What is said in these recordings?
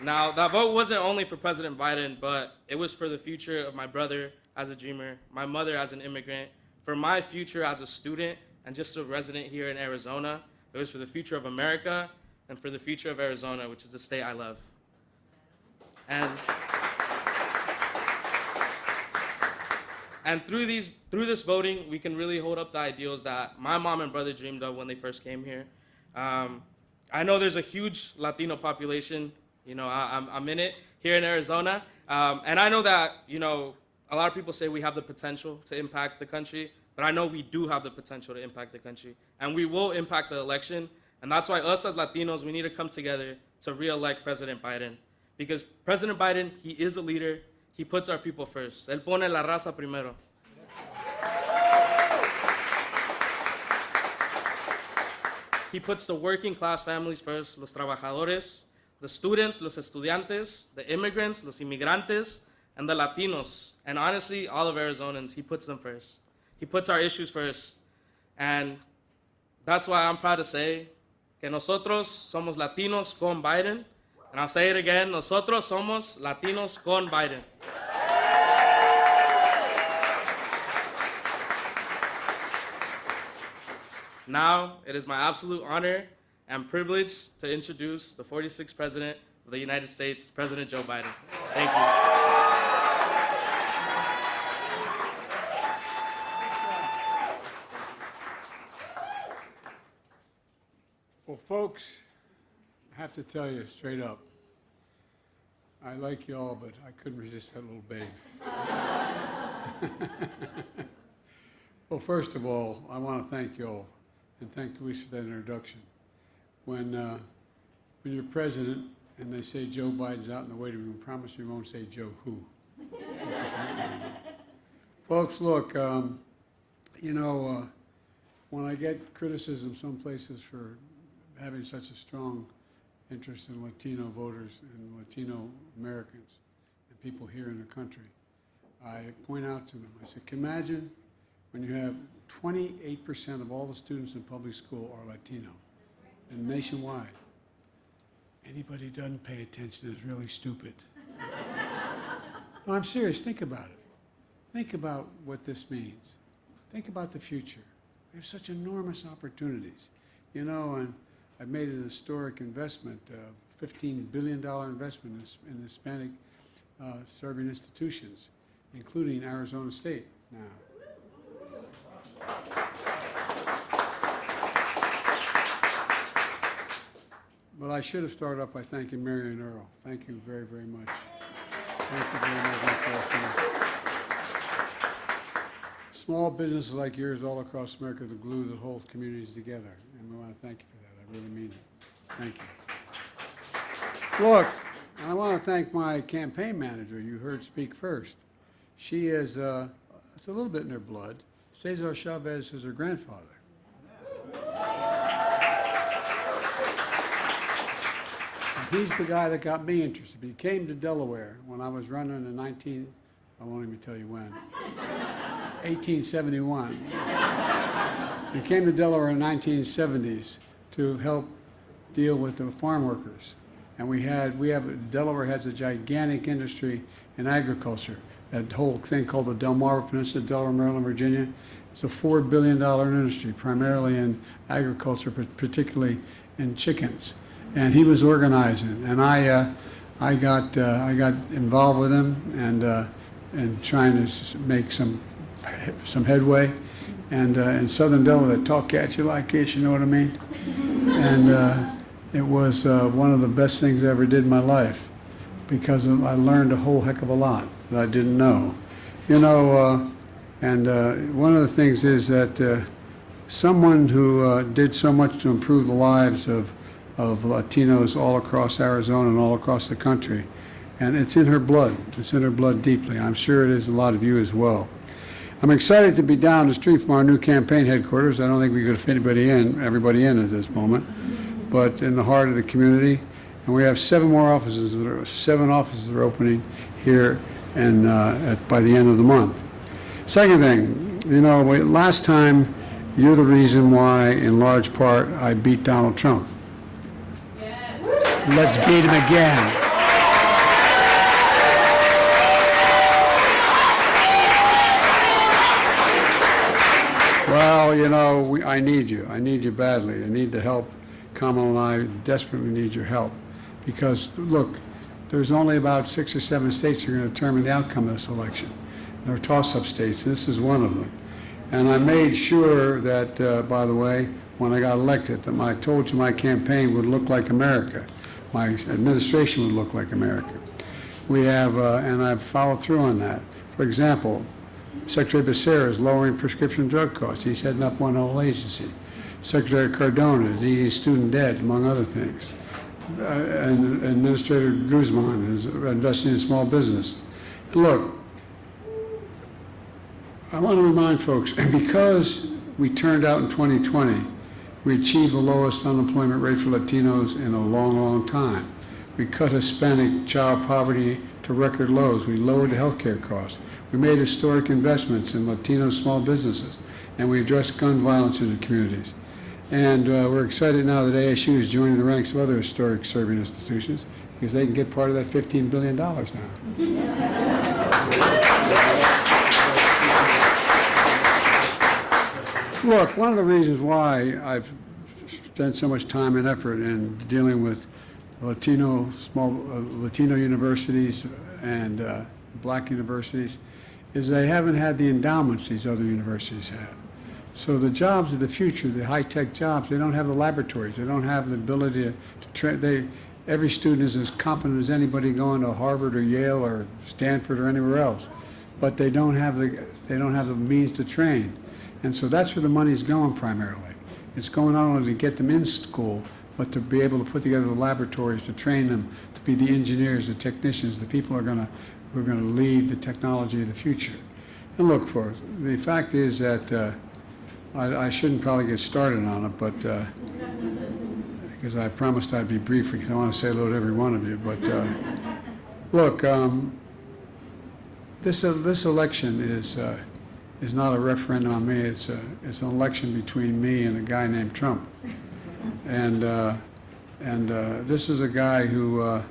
Now, that vote wasn't only for President Biden, but it was for the future of my brother as a dreamer, my mother as an immigrant, for my future as a student and just a resident here in Arizona. It was for the future of America and for the future of Arizona, which is the state I love. And through this voting, we can really hold up the ideals that my mom and brother dreamed of when they first came here. I know there's a huge Latino population. You know, I'm in it here in Arizona. And I know that, you know, a lot of people say we have the potential to impact the country, but I know we do have the potential to impact the country. And we will impact the election. And that's why us as Latinos, we need to come together to re-elect President Biden. Because President Biden, he is a leader. He puts our people first. Él pone la raza primero. He puts the working class families first, los trabajadores, the students, los estudiantes, the immigrants, los inmigrantes, and the Latinos. And honestly, all of Arizonans, he puts them first. He puts our issues first. And that's why I'm proud to say que nosotros somos Latinos con Biden. And I'll say it again, nosotros somos Latinos con Biden. Now, it is my absolute honor and privilege to introduce the 46th President of the United States, President Joe Biden. Thank you. Well, folks, I have to tell you straight up, I like you all, but I couldn't resist that little babe. Well, first of all, I want to thank you all and thank Luis for that introduction. When you're president and they say Joe Biden's out in the waiting room, promise me you won't say Joe who. Folks, look, you know, when I get criticism some places for having such a strong interest in Latino voters and Latino Americans and people here in the country, I point out to them, I said, can you imagine when you have 28% of all the students in public school are Latino, and nationwide, anybody who doesn't pay attention is really stupid. No, I'm serious, think about it. Think about what this means. Think about the future. We have such enormous opportunities. You know, and I've made an historic investment, $15 billion investment in Hispanic serving institutions, including Arizona State now. But I should have started off by thanking Mary and Earl. Thank you very, very much. Thank you very much. Small businesses like yours all across America are the glue that holds communities together. And we want to thank you for that. I really mean it. Thank you. Look, I want to thank my campaign manager you heard speak first. She is, it's a little bit in her blood. Cesar Chavez is her grandfather. He's the guy that got me interested. He came to Delaware when I was running in I won't even tell you when, 1871. He came to Delaware in the 1970s to help deal with the farm workers. And Delaware has a gigantic industry in agriculture. That whole thing called the Delmarva Peninsula, Delaware, Maryland, Virginia. It's a $4 billion industry, primarily in agriculture, but particularly in chickens. And he was organizing, and I got involved with him and trying to make some headway. And in Southern Delaware, they talk at you like this, you know what I mean? And it was one of the best things I ever did in my life, because I learned a whole heck of a lot that I didn't know. You know, one of the things is that someone who did so much to improve the lives of Latinos all across Arizona and all across the country, and it's in her blood. It's in her blood deeply. I'm sure it is a lot of you as well. I'm excited to be down the street from our new campaign headquarters. I don't think we could fit everybody in at this moment, but in the heart of the community. And we have 7 offices that are opening here and by the end of the month. Second thing, you know, last time you're the reason why, in large part, I beat Donald Trump. Yes. Let's beat him again. Well, you know, I need you. I need you badly. I need the help. Kamala and I desperately need your help. Because, look, there's only about 6 or 7 states that are going to determine the outcome of this election. There are toss-up states. This is one of them. And I made sure that, by the way, when I got elected, that I told you my campaign would look like America. My administration would look like America. We have, and I've followed through on that. For example, Secretary Becerra is lowering prescription drug costs. He's heading up one whole agency. Secretary Cardona is easing student debt, among other things. And Administrator Guzman is investing in small business. Look, I want to remind folks, because we turned out in 2020, we achieved the lowest unemployment rate for Latinos in a long, long time. We cut Hispanic child poverty to record lows. We lowered the health care costs. We made historic investments in Latino small businesses, and we addressed gun violence in the communities. And we're excited now that ASU is joining the ranks of other historic serving institutions because they can get part of that $15 billion now. Look, one of the reasons why I've spent so much time and effort in dealing with Latino universities and black universities is they haven't had the endowments these other universities have. So the jobs of the future, the high-tech jobs, they don't have the laboratories. They don't have the ability to train. Every student is as competent as anybody going to Harvard or Yale or Stanford or anywhere else, but they don't have the means to train. And so that's where the money's going primarily. It's going not only to get them in school, but to be able to put together the laboratories, to train them to be the engineers, the technicians, the people who are going to lead the technology of the future. And look, for the fact is that I shouldn't probably get started on it, but because I promised I'd be brief, because I want to say hello to every one of you. But look, this election is not a referendum on me. It's an election between me and a guy named Trump. And this is a guy who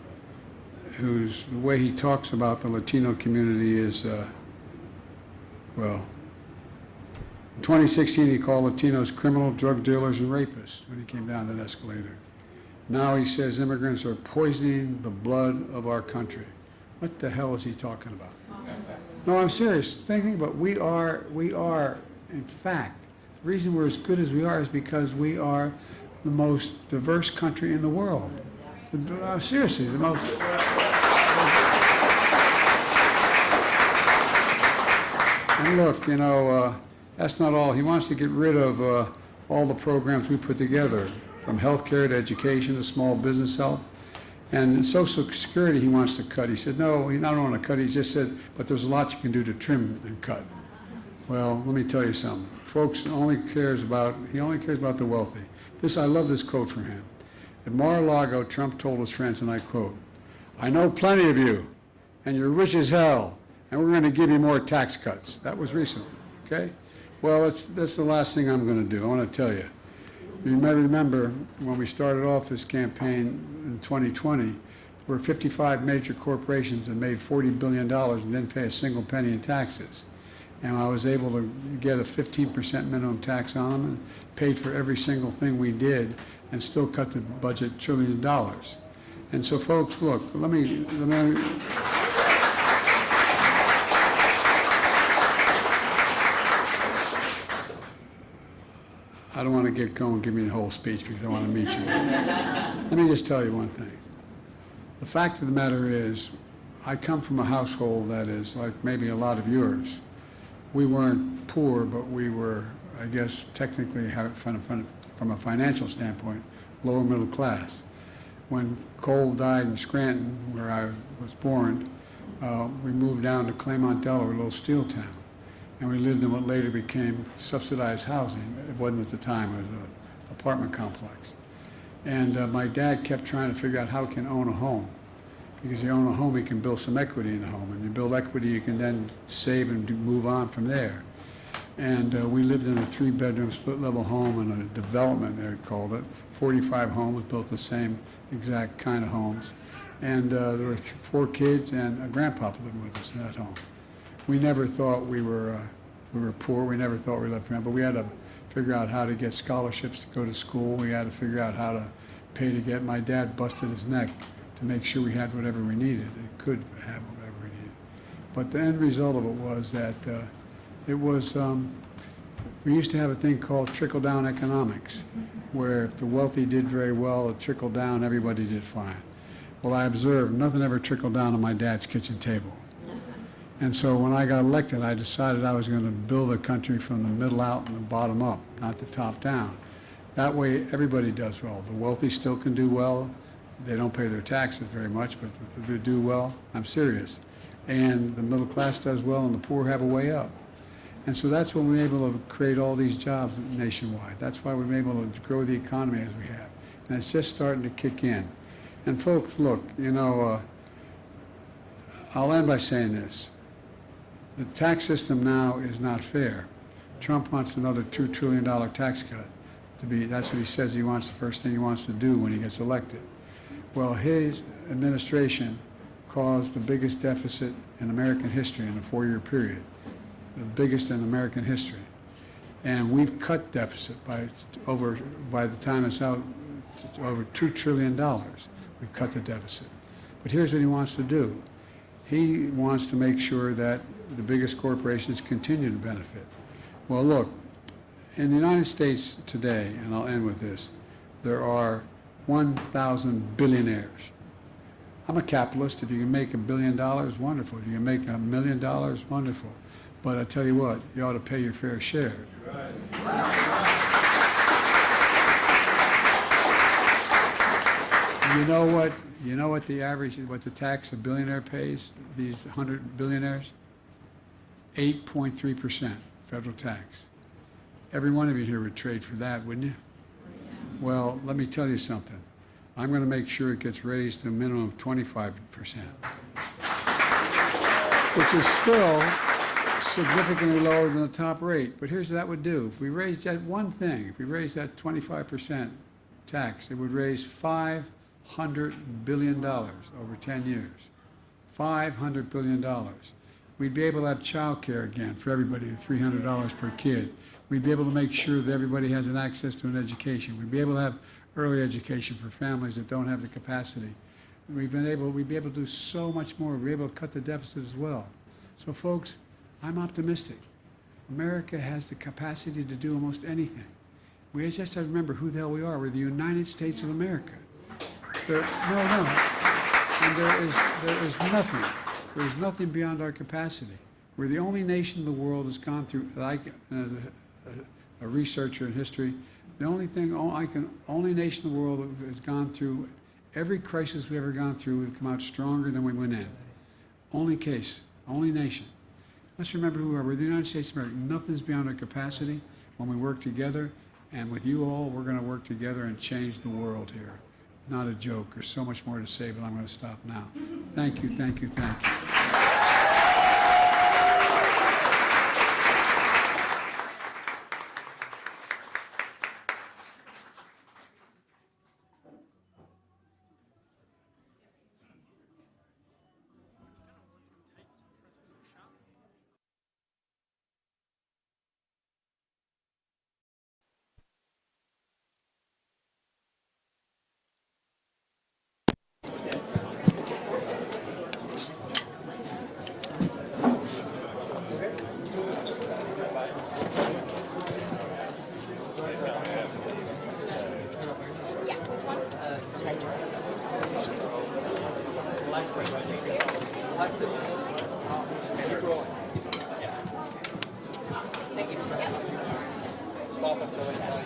who's the way he talks about the Latino community is well. In 2016, he called Latinos criminal, drug dealers, and rapists when he came down that escalator. Now he says immigrants are poisoning the blood of our country. What the hell is he talking about? No, I'm serious. Think about it. We are, in fact, the reason we're as good as we are is because we are the most diverse country in the world. Seriously, the most. And look, you know, that's not all. He wants to get rid of all the programs we put together, from healthcare to education to small business help. And Social Security he wants to cut. He said, no, he not want to cut. He just said, but there's a lot you can do to trim and cut. Well, let me tell you something. Folks he only cares about the wealthy. I love this quote from him. At Mar-a-Lago, Trump told his friends, and I quote, "I know plenty of you, and you're rich as hell, and we're going to give you more tax cuts." That was recent, okay? Well, that's the last thing I'm going to do. I want to tell you. You may remember when we started off this campaign in 2020, there were 55 major corporations that made $40 billion and didn't pay a single penny in taxes. And I was able to get a 15% minimum tax on them and paid for every single thing we did and still cut the budget trillions of dollars. And so, folks, look, let me I don't want to get going, give me the whole speech because I want to meet you. Let me just tell you one thing. The fact of the matter is, I come from a household that is like maybe a lot of yours. We weren't poor, but we were, I guess, technically, from a financial standpoint, lower middle class. When Cole died in Scranton, where I was born, we moved down to Claymont, Delaware, a little steel town. And we lived in what later became subsidized housing. It wasn't at the time, it was an apartment complex. And my dad kept trying to figure out how he can own a home. Because you own a home, you can build some equity in the home. And you build equity, you can then save and move on from there. And we lived in a 3-bedroom split-level home in a development, they called it. 45 homes, built the same exact kind of homes. And there were 4 kids and a grandpa living with us in that home. We never thought we were We were poor. We never thought we were left behind, but we had to figure out how to get scholarships to go to school. We had to figure out how to pay to get. My dad busted his neck to make sure we had whatever we needed. It could have whatever we needed. But the end result of it was that we used to have a thing called trickle-down economics, where if the wealthy did very well, it trickled down, everybody did fine. Well, I observed nothing ever trickled down on my dad's kitchen table. And so when I got elected, I decided I was going to build a country from the middle out and the bottom up, not the top down. That way, everybody does well. The wealthy still can do well. They don't pay their taxes very much, but if they do well, I'm serious. And the middle class does well, and the poor have a way up. And so that's when we're able to create all these jobs nationwide. That's why we're able to grow the economy as we have. And it's just starting to kick in. And folks, look, you know, I'll end by saying this. The tax system now is not fair. Trump wants another $2 trillion tax cut. That's what he says he wants, the first thing he wants to do when he gets elected. Well, his administration caused the biggest deficit in American history in a 4-year period, the biggest in American history. And we've cut deficit by the time it's out, over $2 trillion. We've cut the deficit. But here's what he wants to do. He wants to make sure that the biggest corporations continue to benefit. Well, look, in the United States today, and I'll end with this, there are 1,000 billionaires. I'm a capitalist. If you can make $1 billion, wonderful. If you can make $1 million, wonderful. But I tell you what, you ought to pay your fair share. You know what the average, what the tax a billionaire pays, these 100 billionaires? 8.3% federal tax. Every one of you here would trade for that, wouldn't you? Well, let me tell you something. I'm going to make sure it gets raised to a minimum of 25%, which is still significantly lower than the top rate. But here's what that would do. If we raised that one thing, if we raised that 25% tax, it would raise $500 billion over 10 years. $500 billion. We'd be able to have child care again for everybody, $300 per kid. We'd be able to make sure that everybody has an access to an education. We'd be able to have early education for families that don't have the capacity. We'd be able to do so much more. We'd be able to cut the deficit as well. So folks, I'm optimistic. America has the capacity to do almost anything. We just have to remember who the hell we are. We're the United States of America. And there is nothing. There is nothing beyond our capacity. We're the only nation in the world that's gone through, like as a researcher in history, the only nation in the world that has gone through every crisis we've ever gone through, we've come out stronger than we went in. Only case, only nation. Let's remember who we are. We're the United States of America. Nothing's beyond our capacity when we work together. And with you all, we're going to work together and change the world here. Not a joke. There's so much more to say, but I'm going to stop now. Thank you, thank you, thank you. Alexis. Thank you. Stop until I tell you.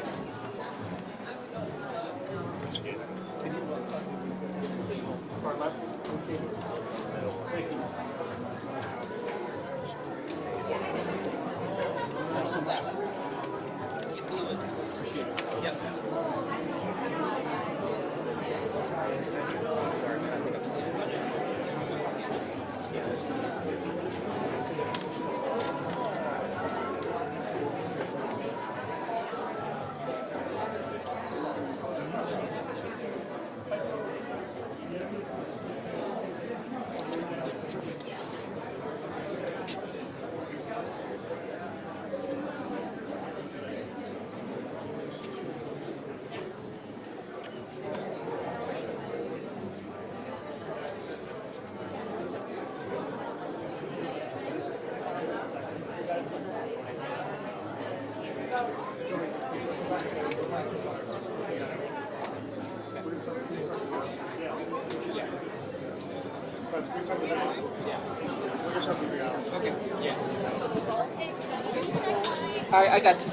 All right, I got you.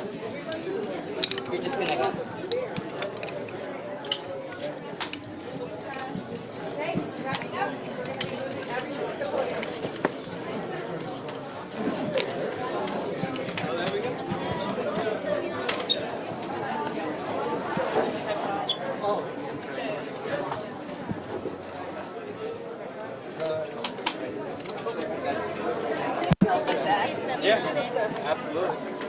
You're just gonna got this. Yeah, absolutely.